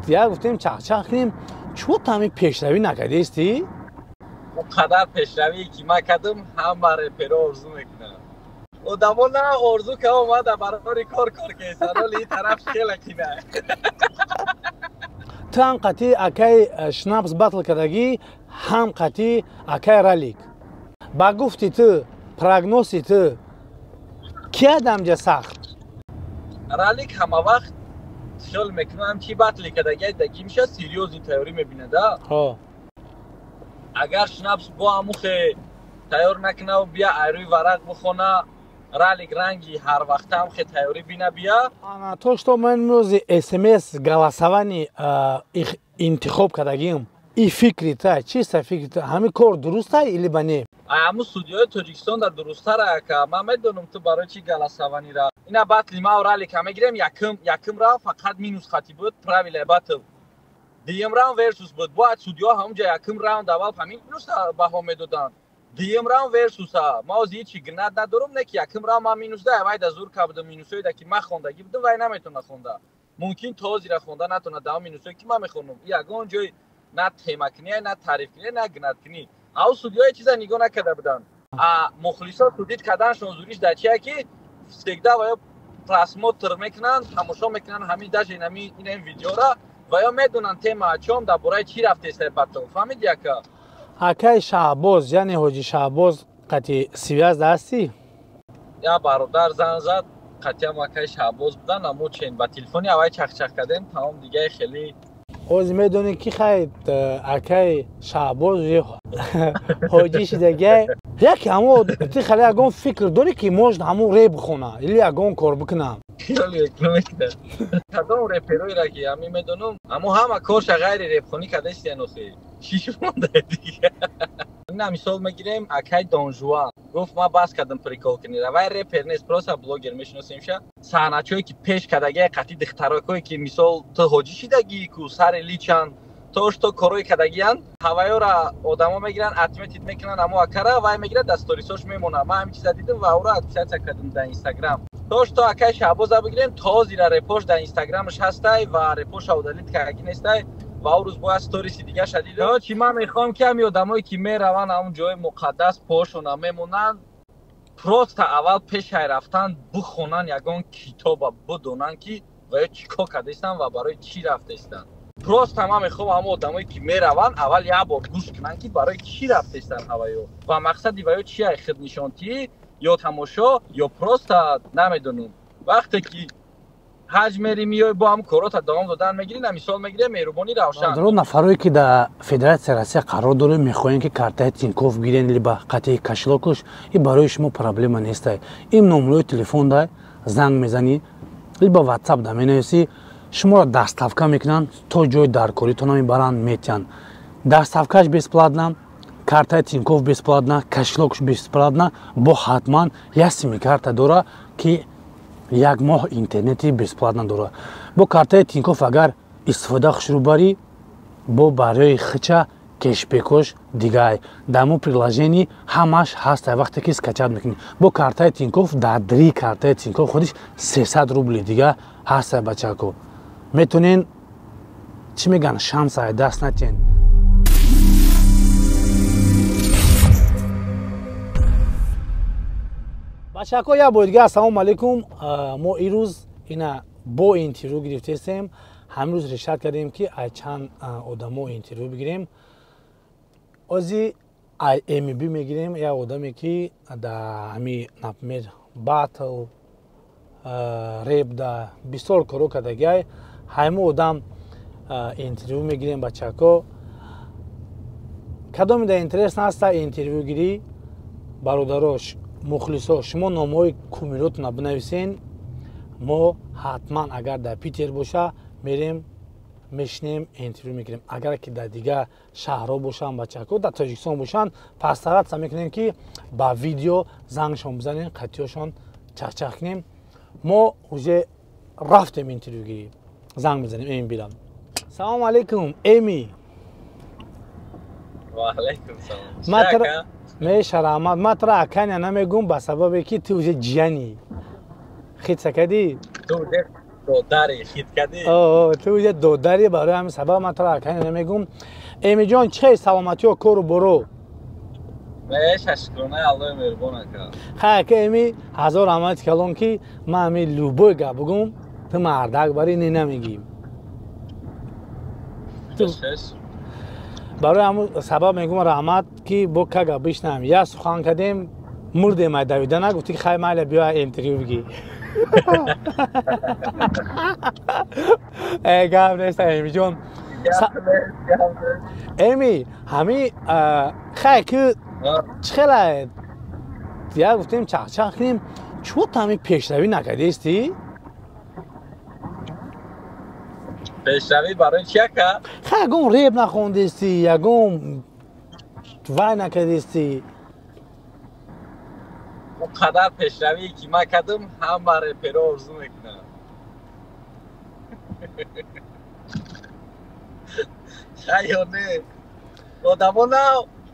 یا گفتیم چخچخ کنیم چون تامی پیشروی نکردیستی؟ اونقدر پیشروی که من کردم همه رپرها آرزو میکنن آدما نه آرزو که اومده برای کار که سرالی این طرف خیلی کنه تو هم قطعی اکای شنابس بطل کردگی هم قطعی اکای رالیک با گفتی تو پراگنوسی تو کی آدم سخت؟ رالیک همه وقت خیال میکنم چی بطلی کردگی دکی میشه سیریوزی تیوری میبینه ده اگر شنابس با اموخه تیار نکنه و بیا ایروی ورق بخونه رالیک رنگی هر وقت هم خیلی تیوری بینه بیا تو что من موزی اسمس голосовانی انتخاب کردگیم این فکری تا چیست فکری تا همین کار درسته ایلی بانی؟ همون استودیوی تاجیکستان در درسته را که من میدونم تو برای چی голосовانی را اینا بطلی ما و رالیک همه گیریم یکم را فقط مینوس خطی بود پراویل بطل دیم راوند ورسوس بود باید استودیو همونجا یکم راوند اول همین مینوس بها میدادن دیم راوند ورسوس ما از هیچی گناه ندارم نه که یکم راوند ما مینوس ده باید از زور کبودم مینوسایی ده که من خوندگی بودم و نمیتونه خونده ممکن تازی را خونده نتونه ده مینوسایی که من میخونم یگان جای نه تیمکنی نه تعریف کنی نه گناه کنی او استودیوی چیزا نگاه نکرده بودن مخلصا تودید کردنشون زوریش در چیه که سگده و یا پراسموتر میکنن هموشا میکنن همین داشت این ویدیو را و یا میدونن تیما چوم در برای چی رفته است بطل فهمید یکا اکای شعباز یعنی حاجی شعباز قطعی سیویاز دستی؟ یا برادر زن زد قطعی هم اکای شعباز بودن اما چین با تلفنی اوای چخ کردیم تمام دیگه خیلی اوز میدونی کی خواهید اکای شعباز حاجیش دیگه یکی همون تی خیلی اگون فکر داری که موجد همون ری بخونه ایلی اگون کار بکنم خیلی اکنومیکده کدام ریپروی را که همی میدونم اما همه کارش غیر ریپ خونی کده است یا نخی شیش مونده دیگه این مثال میگیریم اکای دانجوان گفت ما بس کردم پریکول کنی را وای ریپر نیست پروسا بلوگر میشناسیمشه سحنچوی که پیش کدگه قطعی دختراکوی که مثال تو حاجی شدگی کو سر لیچن توش تو کروی کدگیان هوایو را آدما میگیرن اتمیتید میکنن اما اکرا وای میگیره دستوریسوش میمونه من همین چیزا دیدم و او را اکسپت کردم در اینستاگرام توش تو اکای شعباز بگیریم تازی را رپوش در اینستاگرامش هستای و رپوش اودلیت که اگه نیستای و او روز باید ستوریسی دیگه شدیده چی من میخوام که همی آدمایی که میرون همون جای مقدس پاشون میمونن پروست اول پیش رفتن بخونن یگان کتاب بدونن که و چیکار کردستن و برای چی رفتستن پروست هم میخوام همون آدمایی که میرون اول یه بار گوش کنن که برای چی رفتستن هوایو و مقصدی و چیه خود نشانتی یا تماشا یا پروست نمیدونم وقتی که حج میری میای با هم کارات ادامه دادن میگیرین مثال میگیره مهربانی روشن درو نفرایی که در فدراسیون روسیه قرار داره میخواین که کارت تینکوف گیرن لبا قطعی کشلاکش این برای شما پرابلم نیست این نمره تلفن ده زنگ میزنی لبا واتساپ ده مینویسی شما را دستافکا میکنن تو جای درکاریتون میبرن میتین دستافکاش безплатно карта тинькофф бесплатно кошелек бесплатно бо ҳатман я сими карта дора ки як моҳ интернети бесплатно дора бо картаи тинькофф агар истифода хушрӯ барӣ бо барои хича кешбекош дигай дамо приложени ҳамаш ҳаста вақте ки скачат мекунӣ бо картаи тинькофф дадри картаи тинькофф худиш 300 рубли дига ҳаста бачако метонен чӣ меган шамсай даст натен бачако я бо дига ассалому алайкум мо ирӯз ина бо интервю гирифтестем ҳамрӯз решат кардем ки ай чанд одамо интервю бигирем ози ай эмиби мегирем як одаме ки да ҳами например батл реп да бисёр коро кардагиай ҳаймо одам интервю мегирем бачако кадоми да интерес наста интервюгирӣ бародарош мухлисо шумо номҳои кумиротона бинависен мо ҳатман агар дар питер боша мерем мешинем интервю мегирем агар ки дар дига шаҳрҳо бошанд бачако дар тоҷикистон бошанд пас таратса мекунем ки ба видео зангшон бизанем қатъиёшон чахчах кунем мо уже рафтем интервюгирӣ занг мезанем эми бирам салому алайкум эми وعلیکم سلام мешарамад ма тра аканя намегум ба сабабе ки ту уже ҷияни хитса кади دوداری خیت کردی تو یه دوداری برای همین سبب من تو را کنی نمیگم امی جان چه سلامتی و کور و برو بهش اشکرانه الله مهربان کرد خیلی که امی هزار رحمت کلون که من امی لوبوی گا بگم تو مردک برای اینی نمیگیم برای همون سبب میگم رحمت که با که گا بشنم یا سخان کردیم مردیم ای دویده نگفتی که خیلی مالی بیا انتریو بگی ای گم نیست امی جان امی همی خیلی که چخیلی یا گفتیم چخ کنیم چوت همی پیشروی نکرده استی؟ پیشروی برای چیه که؟ خیلی گم ریب نخونده استی یا گم وای نکرده استی اون قدر پیشروی که من کردم هم برای پیرو ارزو میکنم خیلی نه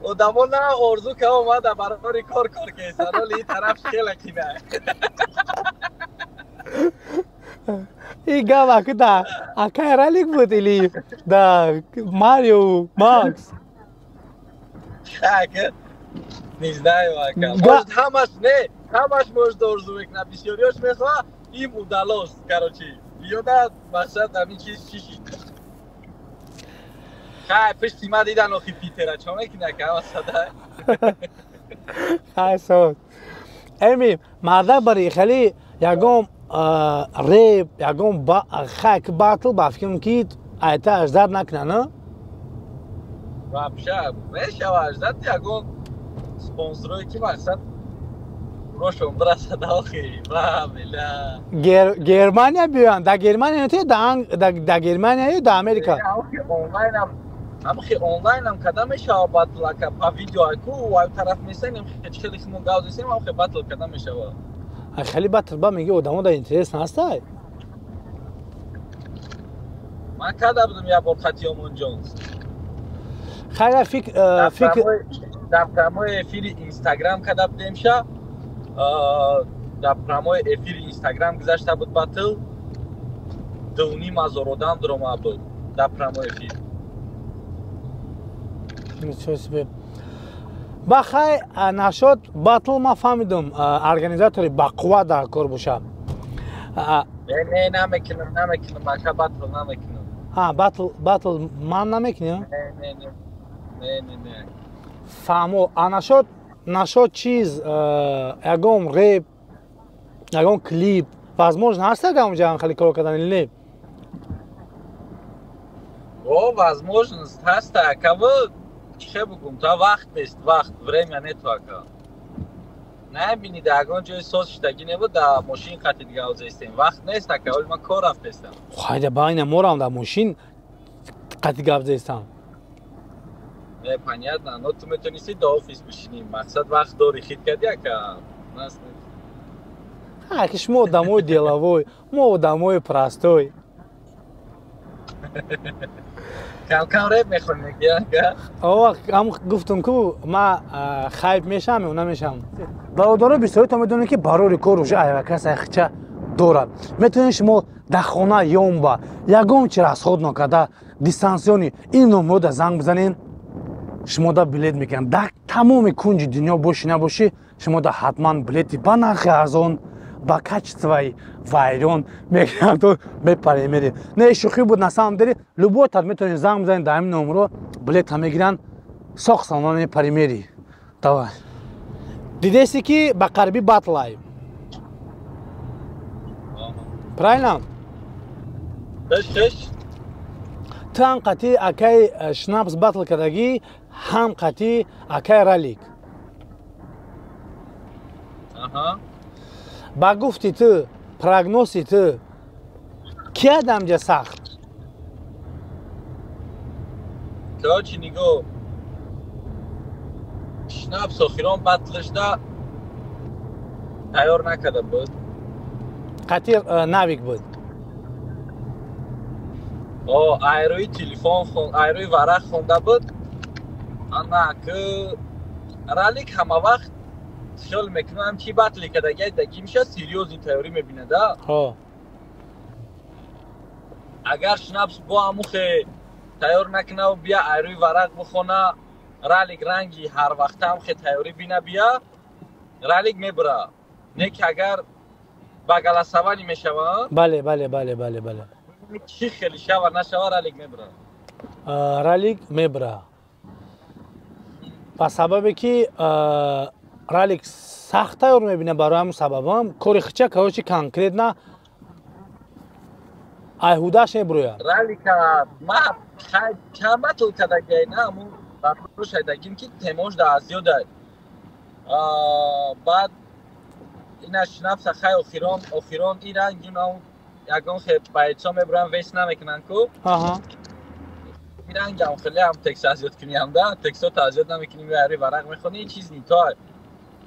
آدمو نه ارزو که اومده برای کار که سرالی این طرف خیلی کنه این گم اکو دا اکای رالیک بودیلی دا ماریو ماکس خیلی نیزده واقعا همش مجد ارزو میکنه بسیاریاش میخواه این مدلاست کراچی بیاده مقصد همین چیز چیشی خیلی پشتی ما دیدن اخی پیتره چونه که نکه همه صده خیلی سود امی مرده برای خیلی یکم ریب یکم خیلی باطل بافکن که ایتا اجداد نکنه نه؟ وابشه میشه و اجداد یکم سپونسروی که مقصد روشون برسد آخی بله گرمانیا بیان در گرمانیا نتیه در گرمانیا یا در امریکا؟ همخی آنلاین هم کده میشه بطل که پا ویدیو اکو و طرف میسنیم خیلی خیلی گاز نیستیم همخی بطل کده میشه خیلی بطل با میگه آدمو در اینترس نسته من کده بودم یا بار خطیامون جونز خیلی فکر در پراموی افیر اینستاگرام کده بودیم شه در پراموی افیر اینستاگرام گذاشته بود بطل 2,500 درم بود در پراموی افیر بخیر نشد بطل ما فهمیدم ارگانیزاتوری با قوت در کار باشه نه نمیکنم من که بطل نمیکنم بطل من نمیکنم؟ نه فهمو نشد چیز یکم ریب یکم کلیپ возможно هست یکم جان خیلی کار کردن или нет возможность هست کاو چه بگم تا وقت نیست время нет واقعا نه بینی داگون جای سوسش تاگی نبود در ماشین خاطر دیگه اوزستیم وقت نیست که اول من کار رفتم خیلی باین مورم در ماشین قطعی گپ زدم понятно но تو میتونی سی دو آفیس بشینی مقصد وقت داری خیت کردی که нас که شما آدمای دلوی ما آدمای پرستوی کم ریب میخونی که هم گفتم که ما خیب میشم یا نمیشم برادر بسیاری تا میدونی که برای کار روش ایوه کسی خچه دارد میتونید شما در خانه یوم با یکم چی رسخود نکرده دیستانسیونی این نمرو در زنگ بزنین شما دا بلیت میکنن در تمام کنج دنیا باشی نباشی شما دا حتما بلیتی با نرخ ارزان با качествой вайрон میکنن تو بپری میری نه شوخی بود نه سام داری لبوتت میتونی زنگ بزنین در همین نمرو بلیت هم میگیرن ساخ سالانه میپری میری давай دیدیستی که با قربی باطلای правильно بش تو هم قطعی اکای شنابس باطل کردگی هم قطعی اکای رالیک با گفتی تو پراگنوسی تو کی آدم جا سخت که چی نگو شنابس آخیران باطلش دا تیار نکده بود قطعی نویک بود ایروی تلفن خون ایروی ورق خونده بود اما که رالیک همه وقت خیال میکنم چی باطلی که دیگه میشه سیریوز این تیوری میبینه دا اگر شنابس با اموخه تیار نکنه و بیا ایروی ورق بخونه رالیگ رنگی هر وقت هم خیلی تیاری بینه بیا رالیگ میبره نه که اگر بگل سوانی میشوه بله بله بله بله بله چی خیلی شوه نشوه رالیگ میبره رالیگ میبره به سببی که رالیگ سخت تیار میبینه برای همون سبب هم کاری خچه که هوچی کنکریت نه ایهودهش میبرویه رالیگ ما خیلی کم بطل کدگی نه همون بطل شایدگیم که تیموش در زیاده بعد اینا شنابس خیلی اخیران این رنگ اینا یکان خیلی بایدشا میبرن ویس نمیکنن کو این رنگ هم خیلی هم تکس ازیاد کنی هم ده تکس ها تا ازیاد نمیکنیم یه ورق میخونی این چیز نیتای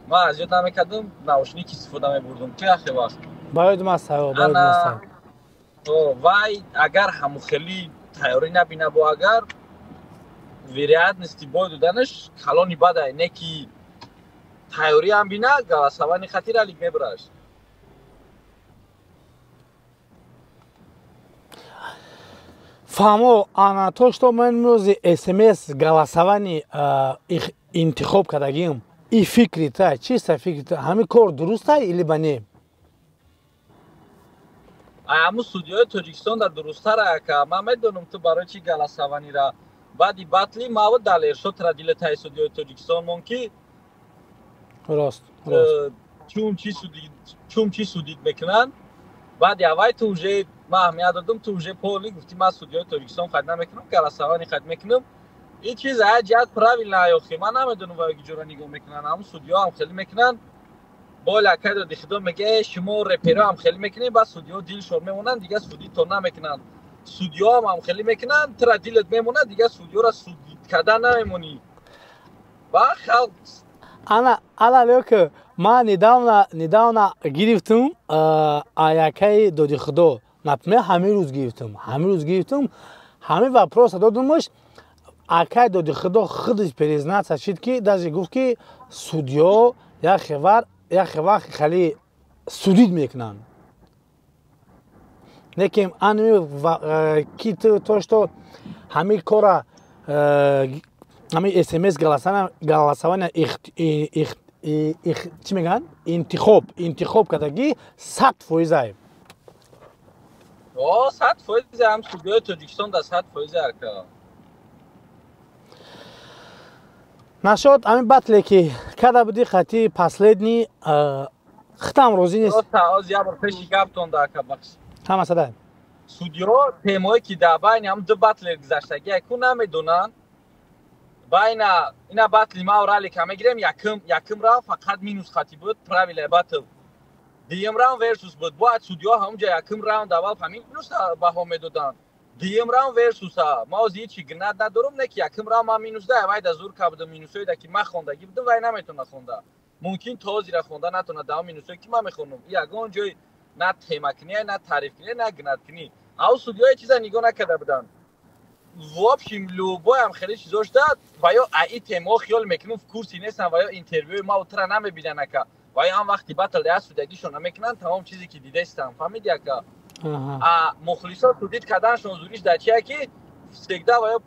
ما ازیاد نمیکردم نوشنی که استفاده میبردم که اخی وقت باید مسته باید مسته وای اگر همو خیلی تیاری نبینه با اگر ویریت نیستی باید دانش کلانی بده اینه که تیاری هم بینه گواسوانی خطیر علیگ میبرش فهمو ана то что ман музи смс галасавани интихоб кардагим и фикрита чиста фикрита ҳами кор дуруста или ба не ҳамун судиёи тоҷикистон дар дурусттара ка ман медонам ту барои чи галасаванира баъди батли мавуд далершотра дилатаи судиёи тоҷикистон мон ки рост чум чи судид мекунанд баъди авай ту уже ман аҳамият додам ту уже поли гуфти ман судиёи тоҷикистон хад намекунам галасавани хад мекунам ин чиз ая ҷиҳат правилна ёхи ман намедонам вай ки ҷора нигоҳ мекунанд ҳамун судиё ҳам хеле мекунанд бо лакайро дихидо мега шумо реперо ҳам хеле мекунед баъд судиё дилшон мемонанд дига судидтон намекунанд судиё ҳам хеле мекунанд тура дилат мемонад дига судиёро судид кардан намемонӣ ва халқ алалёка ман недавно гирифтам аякаи доди худо например ҳамин рӯз гирифтам ҳамин вопроса додамаш акаи доди худо худаш признаться шид ки даже гуфт ки судиё яхе вақт хеле судид мекунанд лекин анми ки то что ҳамин кора ҳамин смс галасавана چی میگن؟ انتخاب کردگی 100% 100% هم судиёи тоҷикистон дар 100% арка нашод ҳамин батле ки када буди хати последний хитам розӣ нест аз я бор пеши гаптон дака бахш ҳама садай судиё темое ки дар байни ҳам ду батле гузаштагӣ яку намедонанд байна ина батли ма рали ка мегирем яким раунд фақат минус хати буд правила батл диюм раунд версус буд бояд судиё ҳамунҷа яким раунд аввал ҳамин минус баҳо медоданд диюм раунд версуса ма оз ҳичи гинат надорум не ки яким раунд ма минус да вай да зур кабудам минусое да ки ма хондагӣ будам вай наметона хонда мумкин тозира хонда натона да минусое ки ма мехонам ягон ҷой на тема кунӣ на тариф кунӣ на гинат кунӣ ав судиё чиза нигоҳ накарда буданд в общем любоям хеле чизош дад ва ё аи темо хиёл мекунам в курси нестам ва ё интервюи ма утра намебинан ака ва ё ҳам вақти батл да судягишон намекунанд тамом чизе ки дидастам фаҳмиди ака мухлисо судид карданашон зуриш дар чия ки всегда ва ё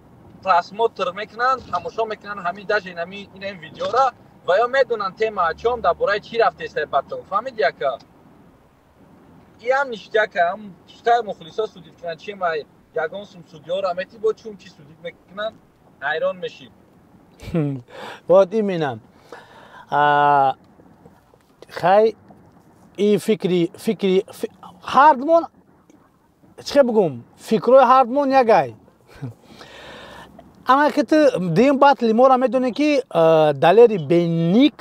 просмотр мекунанд тамошо мекунанд ҳамин даже ин видеора ва ё медонанд тема чом дар бораи чӣ рафтеста батл фаҳмиди ака и ҳам ништи ака ҳам читай мухлисо судид кунанд чи ма ягон сум судиёро амети бо чум чи судид мекунанд ҳайрон мешӣ вот именно хай и фикри ҳардмон чӣ бигум фикрои ҳардмон ягай ама ки ту дим батли мора медонӣ ки далери беник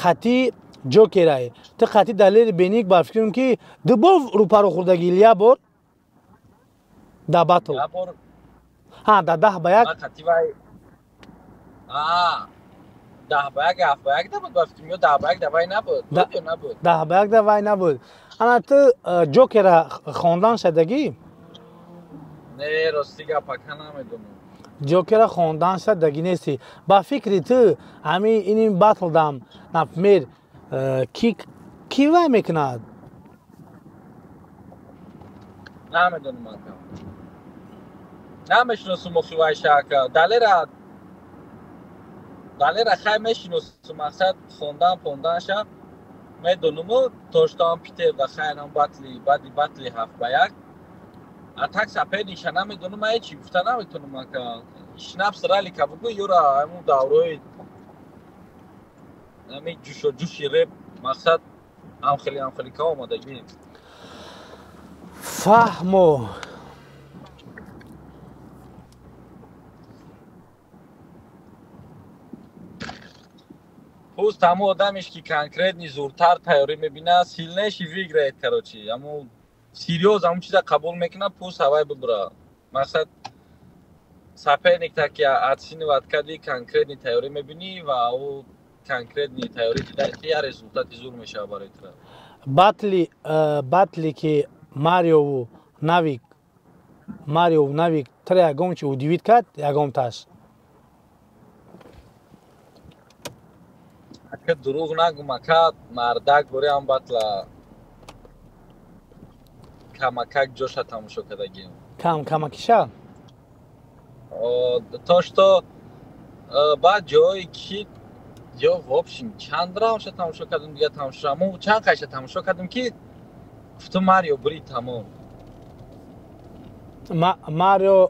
қатъи ҷокерай ту қатъи далери беник бар фикрем ки ду бор рӯпаро хӯрдагӣ или як бор да батл да 10 ба 1 10 ба 1 7 ба 1 набуд ба фикрем ё 10 ба 1 да вай набуд 10 ба 1 да вай набуд ана ту ҷокера хондан шадагӣ не рости гапака намедонам ҷокера хондан шадагӣ нести ба фикри ту ҳамин ин батл дам например ки вай мекунад намедонам ака نمیشناسم خوبای شاکا دلیر خیلی میشناسم مقصد خوندن شب میدونم توشتان پیته و خیلی هم بطلی هفت با یک اتاک سپیدیش نمیدونم من چی گفته نمیتونم که شناب سرالی که بگو یورا همون دوروی همی جوشی ریب مقصد هم خیلی که آمادگی فهمو پوست همو آدمش که کنکریت زورتر تیاری میبینه سیلنشی ویگره کراچی همو سیریوز همون چیزا قبول میکنه پوست هوای ببره مقصد سپه نکته که اتسین وقت کردی کنکریت تیاری میبینی و او کنکریت تیاری دیده که رزولتات زور میشه برای تر باتلی که ماریو ناویک تر یگام چی ودیوید کرد یگام تاش اگه دروغ نگم که مردک بری هم بطلا کمکک جوشا تماشا کدگیم کمکیشا تاشتا بعد جایی که یا وابشیم چند راوش تماشا کردم دیگه تماشا همون چند قیش تماشا کردم که گفتم ماریو بری تمام ماریو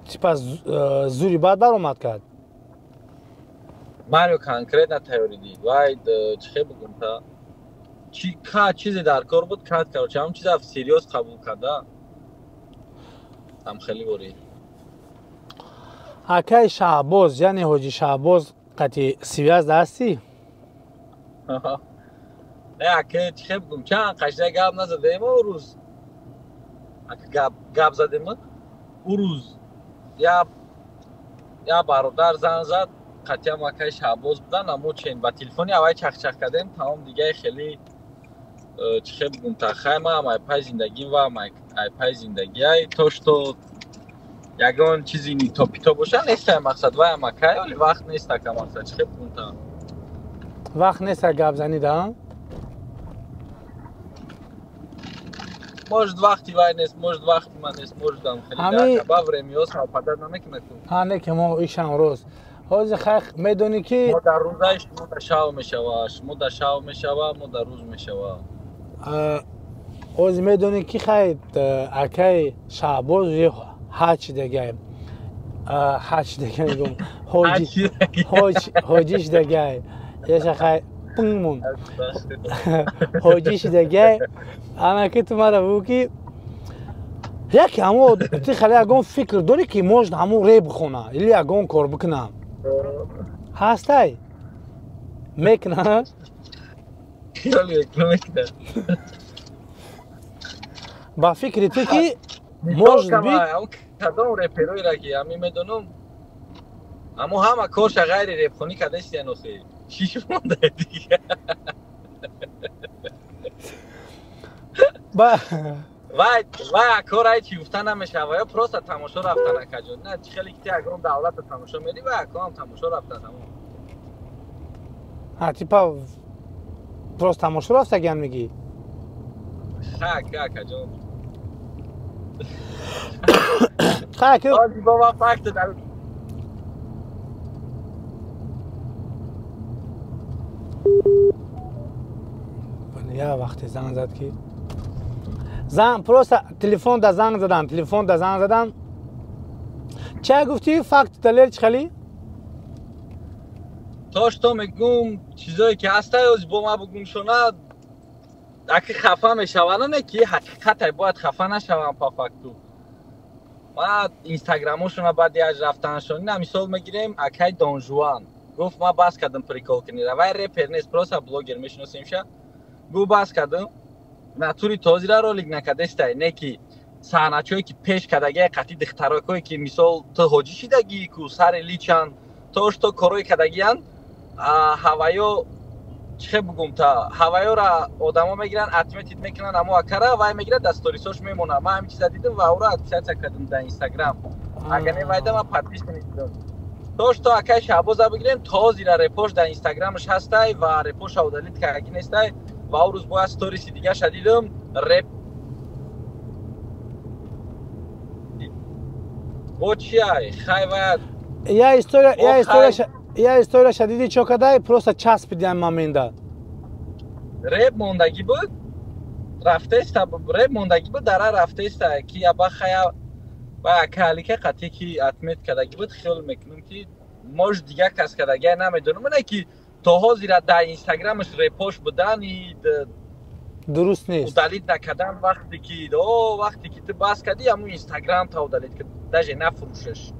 تیپا زوری بعد در اومد کرد ماریو کنکریت نتیاری دید وای چه بگم تا چیزی در کار بود کرد چه همون چیز اف سیریوس قبول کرده هم خیلی بری اکای شعباز یعنی حاجی شعباز قطعی سیویاز دستی؟ نه اکه چه بگم چند قشنگ گاب نزده ما او روز اکه گاب زده ما او روز یا برادر زن زد قطعی هم اکای شعباز بودن امو چین با تلفنی اوای چخ کردیم تمام دیگه خیلی چه بگم تا خیمه هم ایپای زندگیم و هم ایپای زندگی های توشتو یگان چیزی نیتو باشه نیست مقصد وای هم اکای ولی وقت نیست که مقصد چه بگم تا وقت نیست گاب زنی دا؟ مجد وقتی وای نیست مجد وقتی من نیست مجد هم خیلی در کباب رمیوس ها پدر نمیکنه تو نه که ما ایشان روز حاضر خیخ میدونی که ما در روزش ما در شاو میشواش ما در شاو میشوا ما در روز میشوا حاضر میدونی که خیلی اکای شعباز یه هاچ دیگه میگم حاجیش دیگه یه خیلی پنگمون حاجیش دیگه انا که تو مرا بگو که یکی همو تی خیلی اگون فکر داری که موجد همو ری بخونه ایلی اگون کار بکنم هستای میکنه خیلی میکنه با فکری تو که موجد بید کدام رپروی را که همی میدونم اما همه کارش غیر رپخونی کدشتی نوخی شیش مونده دیگه وای کار چی گفتن نمیشه و یا پروسه تماشا رفتن کجا نه خیلی که اگرم دولت تماشا میدی و کام تماشا رفتن ها تیپا پروسه تماشا رفت گن میگی کجا خاک بابا فکت در یا وقتی زنگ زد که زنگ پروسه تلفن دا زنگ زدن چه گفتی فکت دلیل چه خیلی؟ تاش تو میگم چیزایی که هسته از با ما بگم شوند اگه خفه میشوند نه که حقیقت باید خفه نشوند پا فکتو ما اینستاگرامشون بعد از رفتنشون نه مثال میگیریم اکای دانجوان گفت ما بس کردم پریکول کنی روای رپر نیست پروسه بلوگر میشناسیم شه گو بس کردم ناتوری توزی را رولیگ نکده استای نه که سحنچوی که پیش کدگی قطعی دختراکوی که مثال تو حاجی شدگی که سر لیچن توش تو کروی کدگیان هوایو چه بگم تا هوایو را آدما میگیرن اتمیتید میکنن اما اکرا وای میگیره دستوریسوش میمونه ما همین چیزا دیدم و اورا اکسات کردم در اینستاگرام اگه نمیدم ما پاتیش کنید توش تو اکای شعباز بگیرین توزی را رپوش در اینستاگرامش هستای و رپوش اودلیت که اگه نیستای و او روز با استوریسی دیگه شدیدم رپ با چی های خیلی باید یا істория шадиди чо кадай просто часпидиам момента ریب موندگی بود رفته است ریب موندگی بود داره رفته است که یا با خیلی با کالی که قطعی که اتمیت کدگی بود خیلی میکنم که موج دیگه کس کدگی نمیدونم نه که تا حاضر در اینستاگرامش ریپوش بودن درست نیست دلیل نکردن وقتی که تو باز کردی همون اینستاگرام تا دلیل که داجه نفروشش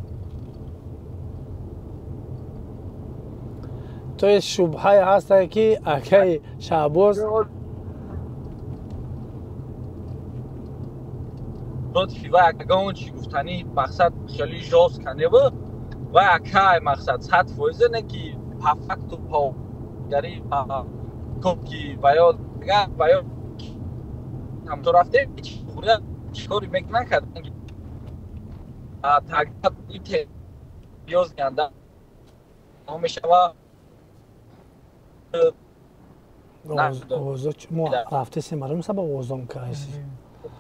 تو شبهه هست که اگه شعباز لطفی و اگه اون چی گفتنی مقصد خیلی جاز کنه و اگه مقصد 100% نه که هفت تو پا گری کب که باید هم تو رفته خوره چکاری میکنن کردن تاگت ایت بیاز گنده میشه و اوضاع ما رفته سیماره میسه با اوضاع که هستی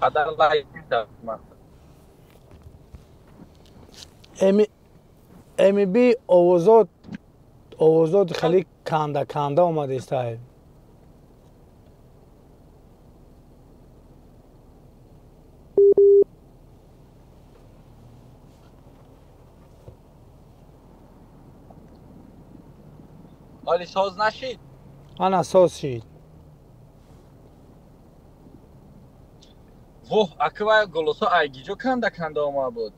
قدر لایت امی بی اوضاع خیلی کنده اومده است حالی ساز نشید آن اساس شید وح اکوای گلوسو ایگیجو کنده اومده بود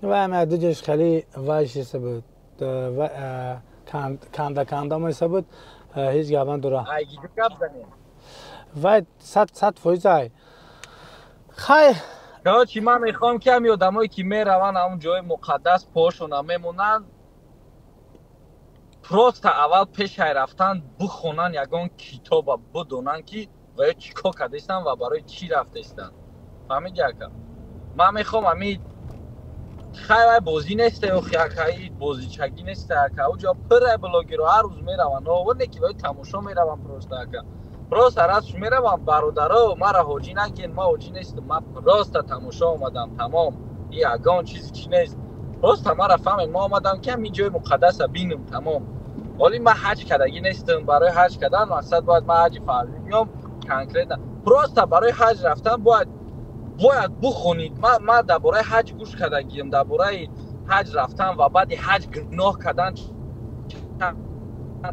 و همه دو جش خیلی وایشیسه بود کنده میسه بود هیچ گبن دوره ایگیجو گب زنیم و 100% های خیلی چی من میخوام که همی آدمایی که میرون همون جای مقدس پاشون میمونن پروست اول پیش رفتن بخونن یگان کتاب بدونن که باید چی کار کرده استن و برای چی رفته استن فهمید یکم من میخوام همی خیلی بازی نیسته و خیلی بازی چگی نیسته که اوجا پر بلاگی رو هر روز میرون و نه که باید تماشا میرون پروست راستش میروم برادرها مرا حاجی نگین ما حاجی نیستم من راست تماشا اومدم تمام این یگان چیزی چی نیست راست مرا فهمید ما اومدم که همین جای مقدس بینم تمام ولی من حج کردگی نیستم برای حج کردن مقصد باید من حج فرضی بیام کانکریت راست برای حج رفتن باید بخونید من درباره حج گوش کردگیم درباره حج رفتن و بعد حج گناه کردن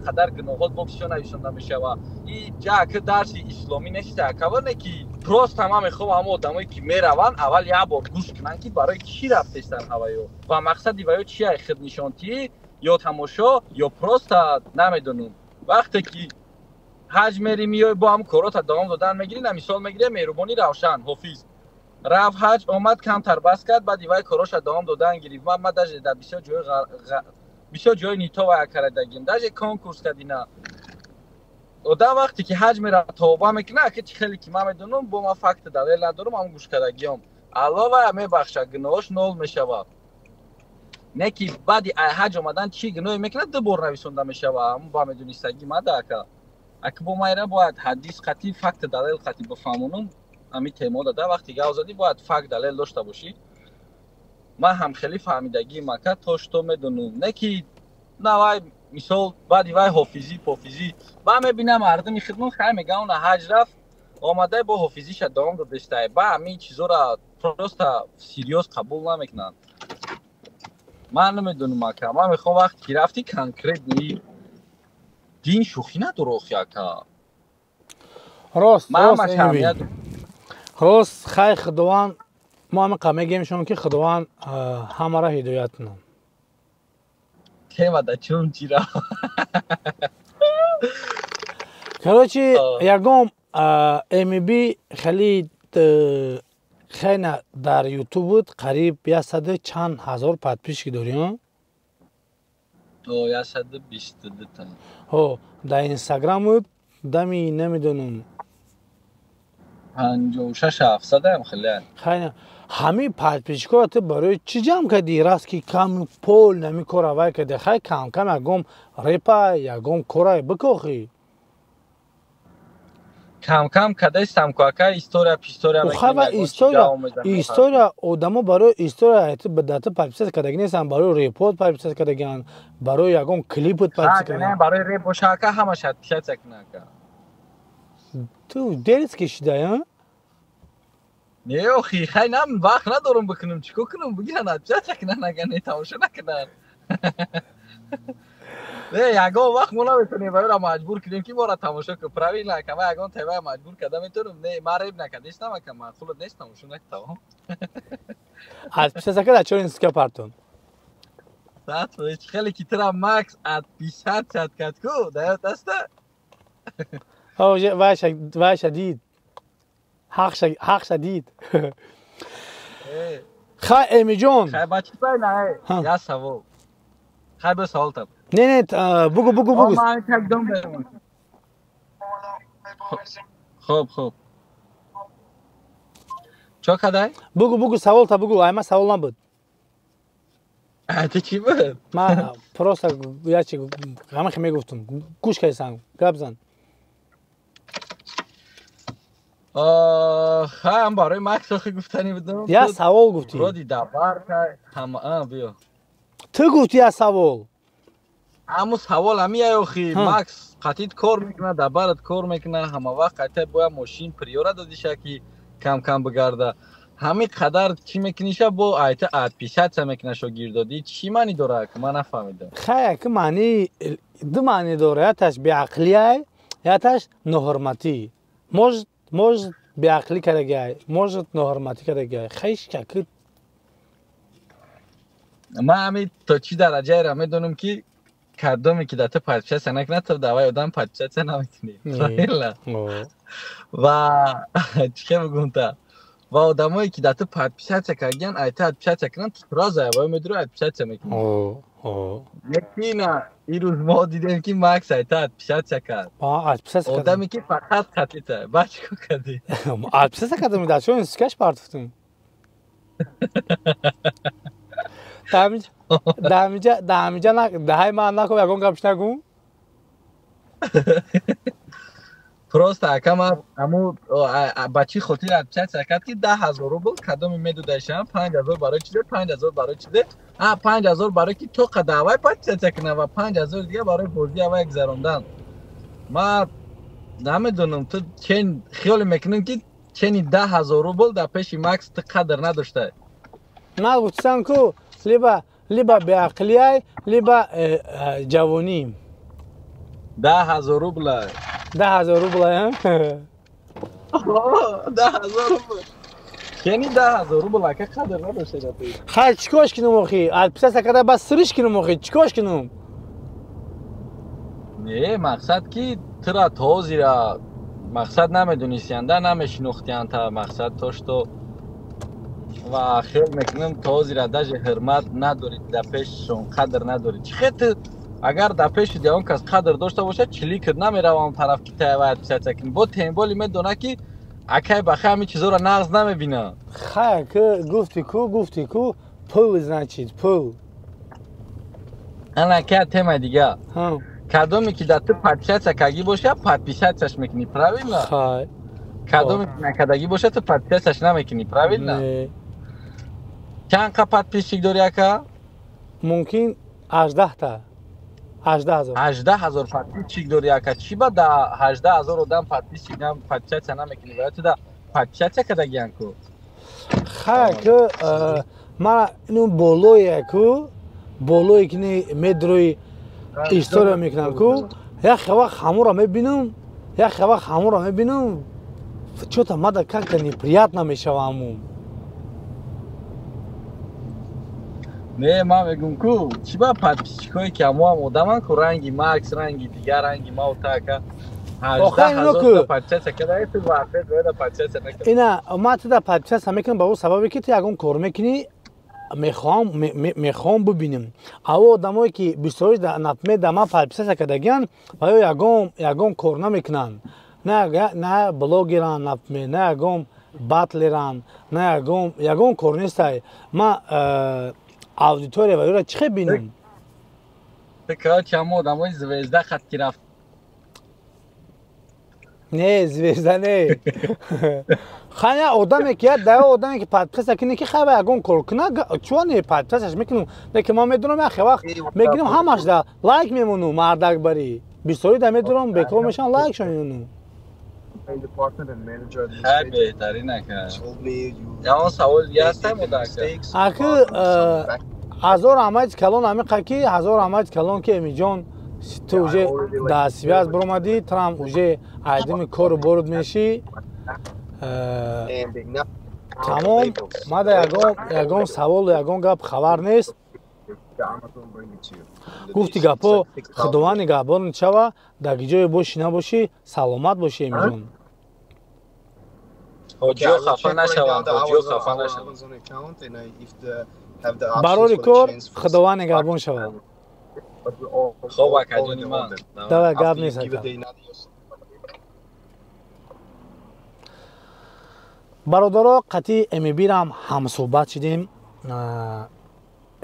قدر گناهات بکشون نوشتن میشه و این جا که درس اسلامی نیسته که که راست تمام خوب همه آدمایی که میرون اول یه بار گوش کنن که برای چی رفتن هوایو و مقصد وایو چیه خود نشانتی یا تماشا یا پروست نمیدونم وقتی که حج میری میای با هم کارات دوام دادن میگیری مثال میگیره مهربانی روشن حافظ رفت حج اومد کمتر بس کرد بعد وای کاراش دوام دادن گرفت من در بسیار جای نیتا و کردگیم در کنکورس کردینا و در وقتی که حج میره توبه میکنه که خیلی که من میدونم با ما فکت دلیل ندارم هم گوش کردگیم علاوه همه بخشه گناهش نول میشه نه که بعدی حج اومدن چی گناهی میکنه دوباره نویسونده میشه و هم با میدونستگی مده که با میره باید حدیث قطعی فکت دلیل قطعی بفهمونم همین تیما داده وقتی که آزادی باید فکت دلیل داشته باشی من هم خیلی فهمیدگی مکه توش تو میدونم نه که نه وای مثال بعدی وای حافظی با میبینم مردم خدمت خیلی میگن اون حج رفت آمده با حافظیش دوام دادشته با همین چیزا را پروست سیریوس قبول نمیکنن من نمیدونم مکه من میخوام وقتی که رفتی کانکریت نی دین شوخی نداره که راست خیلی خدوان ما هم قمه شما که خدوان همه را هدایت نم که مده چون چی را کراچی یکم امی بی خیلی در یوتیوب بود قریب 100 چند هزار پادپیش داریم 122 تا در اینستاگرام بود دمی نمیدونم 56 700 هم خیلی همه پادپیشکات برای چی جمع کردی راست که کم پول نمی کاره وای کردی خیلی کم یکم ریپا یکم کاره بکوخی کم کم کداشتم که істория پістория істория одамо барои история дата подписать кадаги нестанд барои репорт подписать кадагианд барои ягон клипот подписать кадагианд барои реп бошака ҳамаш подписать кунака ту дерис кишида не охи хай нам вақт надорум бикунам чико кунам бигиран подписать кунан агар не тамошо накунан не ягон вақт мо наметонем баёра маҷбур кунем ки мора тамошо кун правильно кама ягон тема маҷбур када метонам не ма реп накадистам ака мақсулат нест тамошо накунам подписать када чор инска партон саат хеле ки тра макс подписать кадку даёт аста вай шадид ҳақ шадид хай эмиҷон хай бачи пайна я савол хай бо савол таб не бугу хоб чо кадай бугу савол та бугу ай ма савол набуд ти чӣ буд ман просто ячи ҳамахи мегуфтум гӯш кайсан гап зан ҳам барои макс охи гуфтанӣ будам я савол гуфтӣ роди давар ҳама биё ту гуфтӣ я савол ҳаму савол ҳамияй охи макс қатит кор мекунад дабарат кор мекунад ҳама вақт қайта бояд мошин приёра додиша ки кам кам бигарда ҳамин қадар чӣ мекуниша бо айта подписатсия мекуна шогирдодӣ чӣ маъни дора ман нафаҳмидам хай ки маъни ду маъни дора яташ беақлияй яташ ноҳурматӣ может беақлӣ кардагиай может ноҳурматӣ кардагиай хайшкакит ман ҳамин то чӣ дараҷаеро медонам ки кардоме ки дата подписатсия накунад то давай одам подписатсия намекунӣ правильно ва чике бугумта ва одамое ки дата подписатсия кардагиан айта подписатсия кунанд сразу авай медура подписатсия мекунад лекин ин рӯз мо дидем ки макс айта подписатсия кард одаме ки фақат қатита ба чико кардӣ подписатсия кардам дар чо инскаш партуфтум дамиҷа даҳай ман накун ягон гапш нагум просто ака ман ҳаму ба чӣ хотир подписатсия кард ки 10,000 рубл кадоме медодашам 5,000 барои чизе 5,000 барои чизе 5,000 барои ки то қадавай подписатсия кунам ва 5,000 дига барои бозӣ авай гузарондан ман намедонам ту чен хиёле мекунам ки чени 10,000 рубл дар пеши макс ту қадр надоштай ман гуфтам ку либо беақлияй либо ҷавонӣ 10,000 рублай 10,000 рублай 10,000 рубл чени 10,000 рубл ака қадр надоштай дар пеши хай чикош кинам охи подписатсия карда бас сириш кинам охи чикош кинам не мақсад ки тура тозира мақсад намедонистианда намешинохтианда мақсад тошто ва хел мекунам тозира даже ҳурмат надорид дар пешашон қадр надорид чӣ хел агар дар пеши ягон кас қадр дошта бошад чиликр намеравам тараф ки таявай подписатсия кунӣ бо темболи медона ки акай бахай ҳамин чизоро нағз намебина хай гуфти ку пул значит пул ана ка тема дига кадоме ки дар ту подписатсия кардагӣ боша подписатсияш мекунӣ правильно кадоме ки накардаги боша ту подписатсияш намекунӣ правильно чанд қа подписчик дорӣ ака мумкин 18 подписчик дорӣ ака чӣ ба да 18,000 одам подписатсия намекунӣ ва ту да подписатсия кардагиан ку хай ку ман ину болое ки медрои история мекунам ку яхе вақт ҳамуро мебинам чё-то мада как-то неприятно мешавам не ман мегум ку чӣ ба подписчикое ки ҳамоам одаман ку ранги макс ранги дигар ранги маутака 18,000 подписатсия кардаи ту вақфет бояда подписатсия накунӣ ина ман туда подписатсия мекунам ба ӯ сабабе ки ту ягон кор мекунӣ мехоҳам бибинем аво одамое ки бисёри да ман подписатсия кардагиан ва ягон кор намекунанд на блогеран на ягон батлеран на ягон кор нестай ман аудитория ва ёра чӣ хел бинам фикрат ҳамо одамои звезда хат ки рафт не звезда не хая одаме ки да одаме ки подписа ки не ки хава ягон кор куна чуа не подписаш мекунам леки ма медунам яхе вақт мегирам ҳамаш да лайк мемону мардак бари бисори да медурам бекор мешан лайк шонину هر بهترین نکرد یا اون سوال یه هستم اخی هزار آمد کلان همی قکی هزار آمد کلان که امی جان تو اوجه دستی از برامدی ترام اوجه عیدمی کار برد میشی تمام ما دا یگان سوال و یگان گپ خبر نیست گفتی گپا خداوند نگهبان شوه در جای باشی نباشی سلامت باشی امی جان حاجیو خفه نشوند حاجیو خفه نشوند برای کار خداوند نگهبان شوه خوب اکدونی من دوه گپ نیست اکا برادرها قطعی امی بیرم هم صحبت شدیم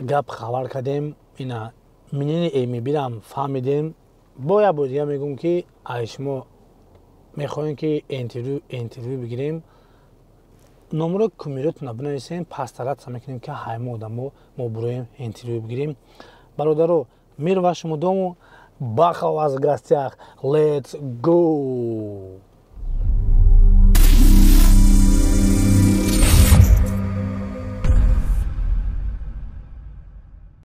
گپ خبر کردیم اینا منین امی بیرم فهمیدیم باید بود یا میگم که شما میخواین که انترویو بگیریم номеро кумиротуна бинависем пастарат самекунем ки ҳайма одамо мо буроем интервю бигирем бародаро мир ва шумо дому бахав аз гастиях летс го